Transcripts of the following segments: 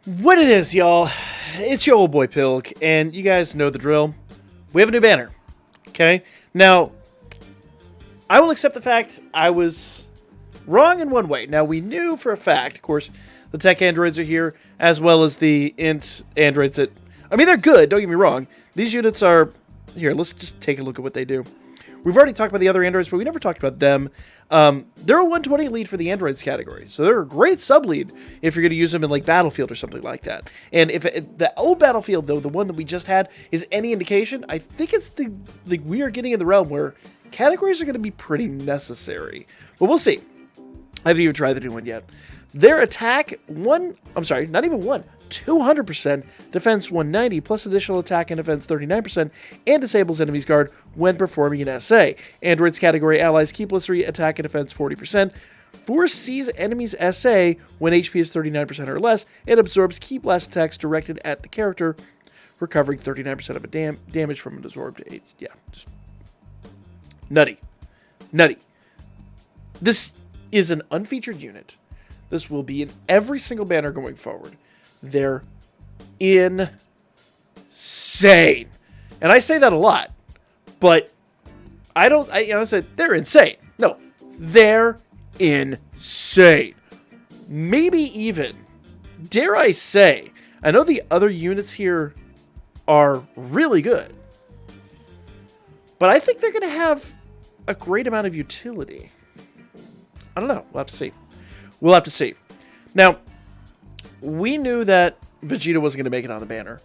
What it is, y'all, it's your old boy Pilk, and you guys know the drill. We have a new banner, okay? Now, I will accept the fact I was wrong in one way. Now, we knew for a fact, of course, the tech androids are here, as well as the int androids that... I mean, they're good, don't get me wrong. These units are... Here, let's just take a look at what they do. We've already talked about the other androids, but we never talked about them. They're a 120 lead for the androids category, so they're a great sub-lead if you're going to use them in, like, Battlefield or something like that. And if the old Battlefield, though, the one that we just had, is any indication, I think it's we are getting in the realm where categories are going to be pretty necessary. But we'll see. I haven't even tried the new one yet. Their attack, 200%, defense 190, plus additional attack and defense 39%, and disables enemies guard when performing an SA. Androids category allies keep plus 3 attack and defense 40%, foresees enemies SA when HP is 39% or less, and absorbs key blast attacks directed at the character, recovering 39% of a damage from an absorbed HP. Yeah, just nutty. Nutty. This is an unfeatured unit. This will be in every single banner going forward. They're insane. And I say that a lot, but I said they're insane. No, they're insane. Maybe even, dare I say, I know the other units here are really good, but I think they're going to have a great amount of utility. I don't know. We'll have to see. We'll have to see. Now, we knew that Vegeta wasn't going to make it on the banner.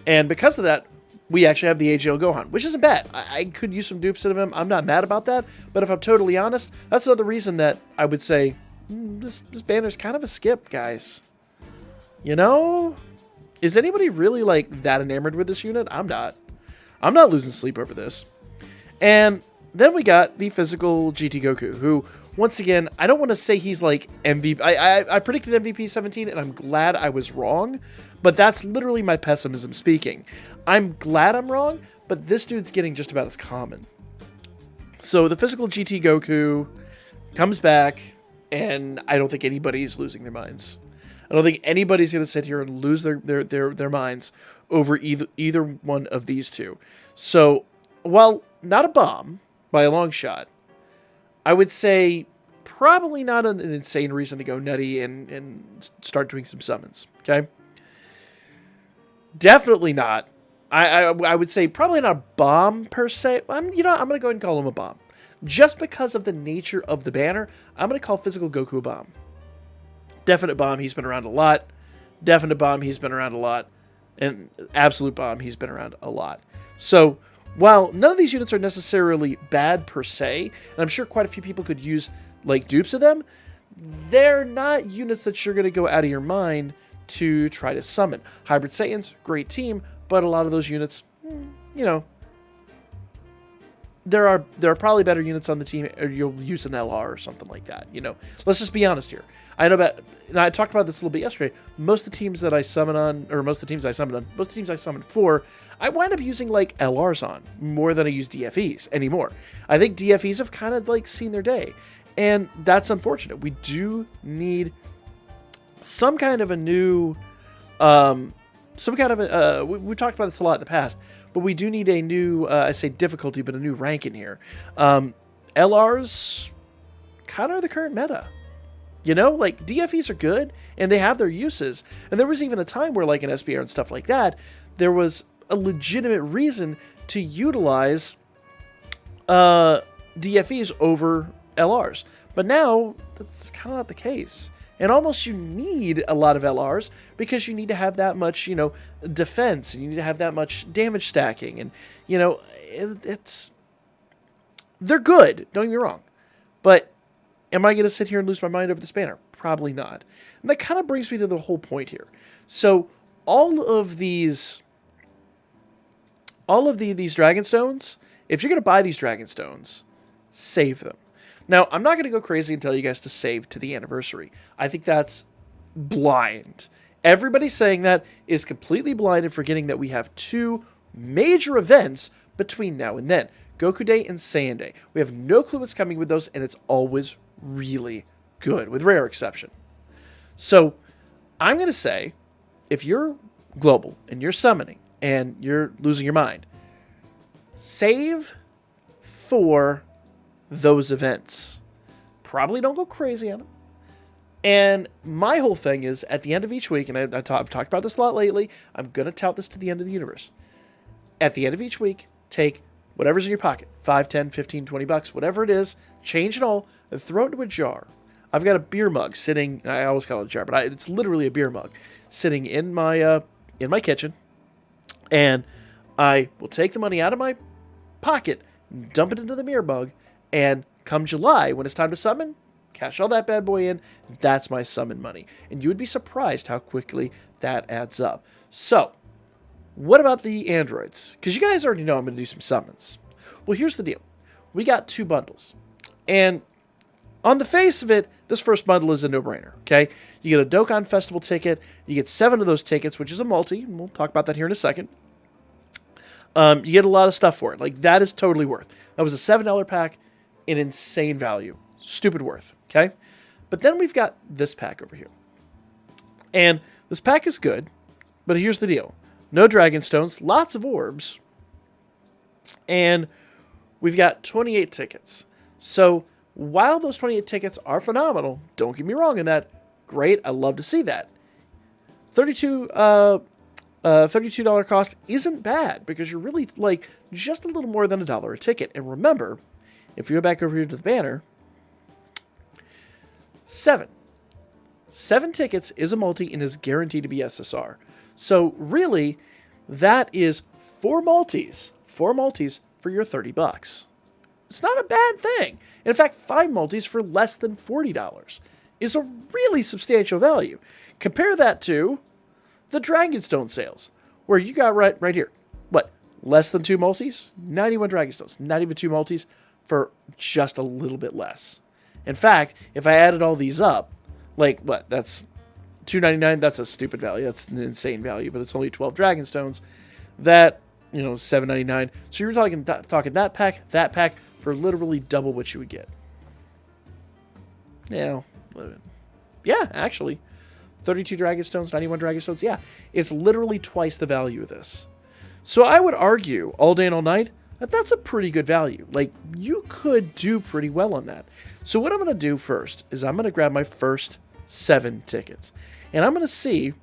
And because of that, we actually have the AGL Gohan, which isn't bad. I could use some dupes of him. I'm not mad about that. But if I'm totally honest, that's another reason that I would say this banner's kind of a skip, guys. You know? Is anybody really, like, that enamored with this unit? I'm not. I'm not losing sleep over this. And then we got the physical GT Goku, who... Once again, I don't want to say he's like MVP. I predicted MVP 17, and I'm glad I was wrong. But that's literally my pessimism speaking. I'm glad I'm wrong, but this dude's getting just about as common. So the physical GT Goku comes back, and I don't think anybody's losing their minds. I don't think anybody's going to sit here and lose their minds over either one of these two. So, while not a bomb by a long shot, I would say probably not an insane reason to go nutty and start doing some summons, okay? Definitely not. I would say probably not a bomb per se. I'm going to go ahead and call him a bomb. Just because of the nature of the banner, I'm going to call Physical Goku a bomb. Definite bomb, he's been around a lot. Definite bomb, he's been around a lot. And absolute bomb, he's been around a lot. So... while none of these units are necessarily bad per se, and I'm sure quite a few people could use like dupes of them, they're not units that you're going to go out of your mind to try to summon. Hybrid Saiyans, great team, but a lot of those units, you know, there are probably better units on the team, or you'll use an LR or something like that. You know, let's just be honest here. I know about, and I talked about this a little bit yesterday. Most of the teams that I summon on, or most of the teams I summoned for, I wind up using like LRs on more than I use DFEs anymore. I think DFEs have kind of like seen their day, and that's unfortunate. We do need some kind of a new, we talked about this a lot in the past, but we do need a new, I say difficulty, but a new rank in here. LRs kind of are the current meta. You know, like, DFEs are good, and they have their uses. And there was even a time where, like, in SBR and stuff like that, there was a legitimate reason to utilize DFEs over LRs. But now, that's kind of not the case. And almost you need a lot of LRs, because you need to have that much, you know, defense, and you need to have that much damage stacking. And, you know, they're good, don't get me wrong. But am I going to sit here and lose my mind over this banner? Probably not. And that kind of brings me to the whole point here. So all of these Dragonstones, if you're going to buy these Dragonstones, save them. Now, I'm not going to go crazy and tell you guys to save to the anniversary. I think that's blind. Everybody saying that is completely blind and forgetting that we have two major events between now and then. Goku Day and Saiyan Day. We have no clue what's coming with those, and it's always really good, with rare exception. So, I'm going to say if you're global and you're summoning and you're losing your mind, save for those events. Probably don't go crazy on them. And my whole thing is, at the end of each week, and I've talked about this a lot lately, I'm going to tout this to the end of the universe. At the end of each week, take whatever's in your pocket, 5, 10, 15, 20 bucks, whatever it is, change it all, and throw it into a jar. I've got a beer mug sitting, I always call it a jar, but it's literally a beer mug, sitting in my kitchen, and I will take the money out of my pocket, dump it into the beer mug, and come July, when it's time to summon, cash all that bad boy in. That's my summon money. And you would be surprised how quickly that adds up. So, what about the androids? Because you guys already know I'm going to do some summons. Well, here's the deal. We got 2 bundles. And on the face of it, this first bundle is a no-brainer, okay? You get a Dokkan Festival ticket. You get 7 of those tickets, which is a multi. And we'll talk about that here in a second. You get a lot of stuff for it. Like, that is totally worth. That was a $7 pack. An insane value. Stupid worth, okay? But then we've got this pack over here. And this pack is good, but here's the deal. No Dragon Stones, lots of orbs, and we've got 28 tickets. So while those 28 tickets are phenomenal, don't get me wrong in that, great, I love to see that. $32 cost isn't bad, because you're really like just a little more than $1 a ticket. And remember, if you go back over here to the banner, 7 tickets is a multi and is guaranteed to be SSR. So really, that is 4 multis for your 30 bucks. It's not a bad thing. And in fact, 5 multis for less than $40 is a really substantial value. Compare that to the Dragonstone sales, where you got right here, what, less than 2 multis? 91 Dragonstones, not even 2 multis for just a little bit less. In fact, if I added all these up, like, what, that's $2.99, that's a stupid value. That's an insane value, but it's only 12 Dragonstones. That, $7.99. So you're talking that pack for literally double what you would get. Yeah, actually. 32 Dragonstones, 91 Dragonstones. Yeah, it's literally twice the value of this. So I would argue, all day and all night, that's a pretty good value. Like, you could do pretty well on that. So what I'm going to do first is I'm going to grab my first 7 tickets. And I'm going to see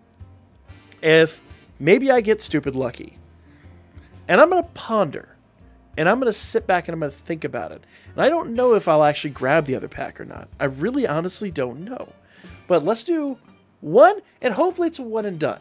if maybe I get stupid lucky. And I'm going to ponder. And I'm going to sit back and I'm going to think about it. And I don't know if I'll actually grab the other pack or not. I really honestly don't know. But let's do one, and hopefully it's a one and done.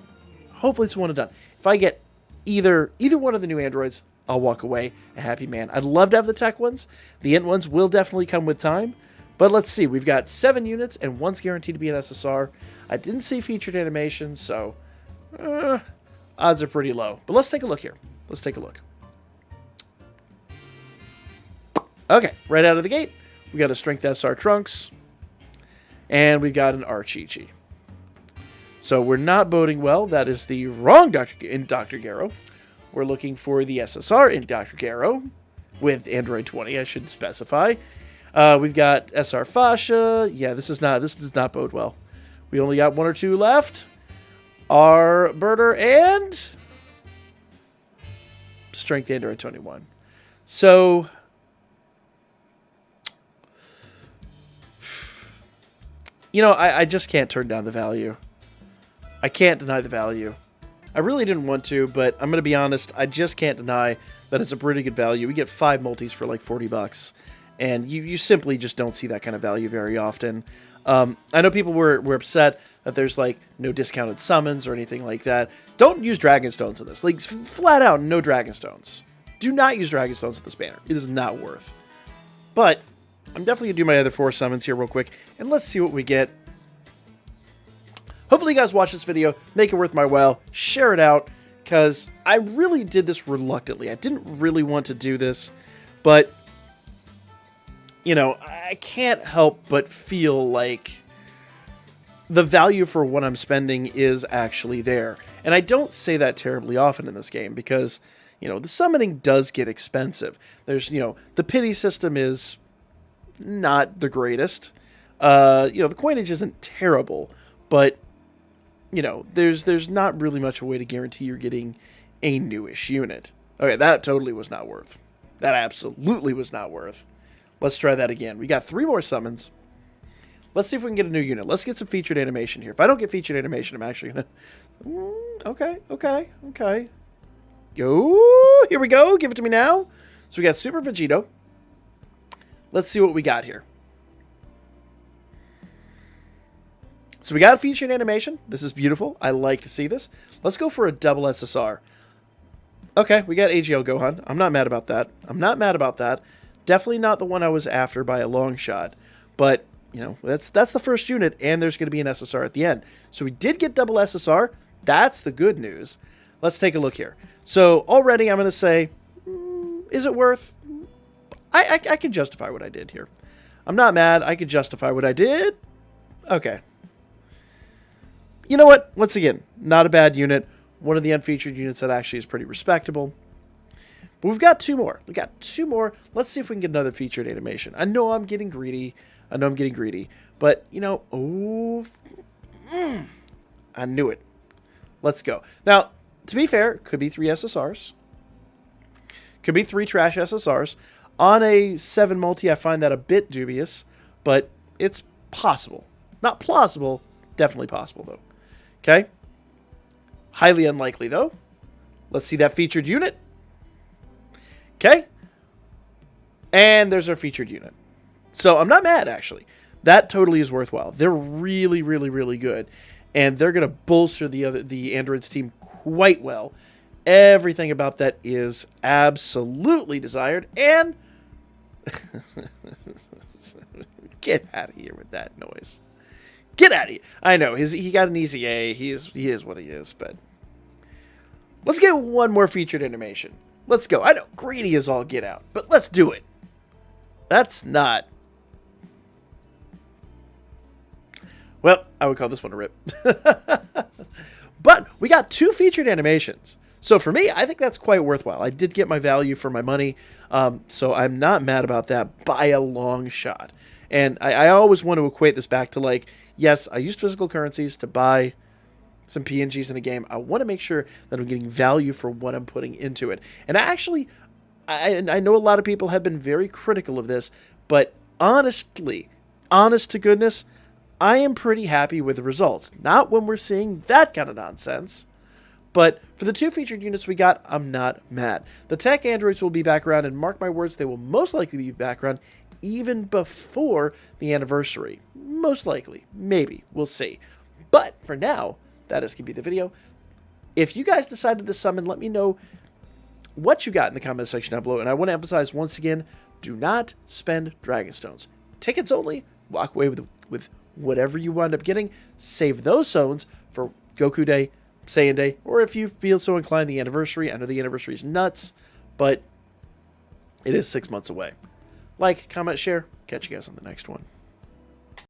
If I get either one of the new androids, I'll walk away a happy man. I'd love to have the tech ones. The int ones will definitely come with time. But let's see. We've got 7 units, and one's guaranteed to be an SSR. I didn't see featured animations, so odds are pretty low. But let's take a look here. Okay, right out of the gate, we got a Strength SR Trunks, and we've got an Archie. So we're not boding well. That is the wrong Dr. Garo. We're looking for the SSR in Dr. Garo with Android 20, I should specify. We've got SR Fascia. Yeah, this does not bode well. We only got 1 or 2 left. Our Birder and Strength Android 21. So I just can't turn down the value. I can't deny the value. I really didn't want to, but I'm going to be honest, I just can't deny that it's a pretty good value. We get 5 multis for like $40, and you simply just don't see that kind of value very often. I know people were upset that there's like no discounted summons or anything like that. Don't use Dragonstones in this. Like, flat out, no Dragonstones. Do not use Dragonstones in this banner. It is not worth. But I'm definitely going to do my other 4 summons here real quick, and let's see what we get. Hopefully you guys watch this video, make it worth my while, share it out, because I really did this reluctantly. I didn't really want to do this, but, I can't help but feel like the value for what I'm spending is actually there. And I don't say that terribly often in this game, because, the summoning does get expensive. There's, the pity system is not the greatest. The coinage isn't terrible, but you know, there's not really much a way to guarantee you're getting a newish unit. Okay, that totally was not worth. That absolutely was not worth. Let's try that again. We got 3 more summons. Let's see if we can get a new unit. Let's get some featured animation here. If I don't get featured animation, I'm actually going to... Okay. Go. Here we go. Give it to me now. So we got Super Vegito. Let's see what we got here. So we got a featured animation. This is beautiful. I like to see this. Let's go for a double SSR. Okay, we got AGL Gohan. I'm not mad about that. Definitely not the one I was after by a long shot. But, you know, that's the first unit, and there's going to be an SSR at the end. So we did get double SSR. That's the good news. Let's take a look here. So already I'm going to say, is it worth? I can justify what I did here. I'm not mad. I can justify what I did. Okay. You know what? Once again, not a bad unit. One of the unfeatured units that actually is pretty respectable. But we've got 2 more. Let's see if we can get another featured animation. I know I'm getting greedy. But, you know, I knew it. Let's go. Now, to be fair, it could be 3 SSRs. Could be 3 trash SSRs. On a 7 multi, I find that a bit dubious, but it's possible. Not plausible, definitely possible, though. Okay? Highly unlikely, though. Let's see that featured unit. Okay? And there's our featured unit. So I'm not mad, actually. That totally is worthwhile. They're really, really, really good. And they're going to bolster the Androids team quite well. Everything about that is absolutely desired. And get out of here with that noise. Get out of here. I know, he got an easy A. He is what he is, but let's get one more featured animation. Let's go. I know, greedy is all get out, but let's do it. That's not... Well, I would call this one a rip. But we got 2 featured animations. So for me, I think that's quite worthwhile. I did get my value for my money, so I'm not mad about that by a long shot. And I always want to equate this back to, like, yes, I used physical currencies to buy some PNGs in a game. I want to make sure that I'm getting value for what I'm putting into it. And I know a lot of people have been very critical of this, but honestly, honest to goodness, I am pretty happy with the results. Not when we're seeing that kind of nonsense. But for the 2 featured units we got, I'm not mad. The tech androids will be back around, and mark my words, they will most likely be back around even before the anniversary. Most likely. Maybe. We'll see. But for now, that is going to be the video. If you guys decided to summon, let me know what you got in the comment section down below. And I want to emphasize once again, do not spend Dragon Stones. Tickets only. Walk away with whatever you wind up getting. Save those stones for Goku Day, Saiyan Day, or if you feel so inclined, the anniversary. I know the anniversary is nuts, but it is 6 months away. Like, comment, share. Catch you guys on the next one.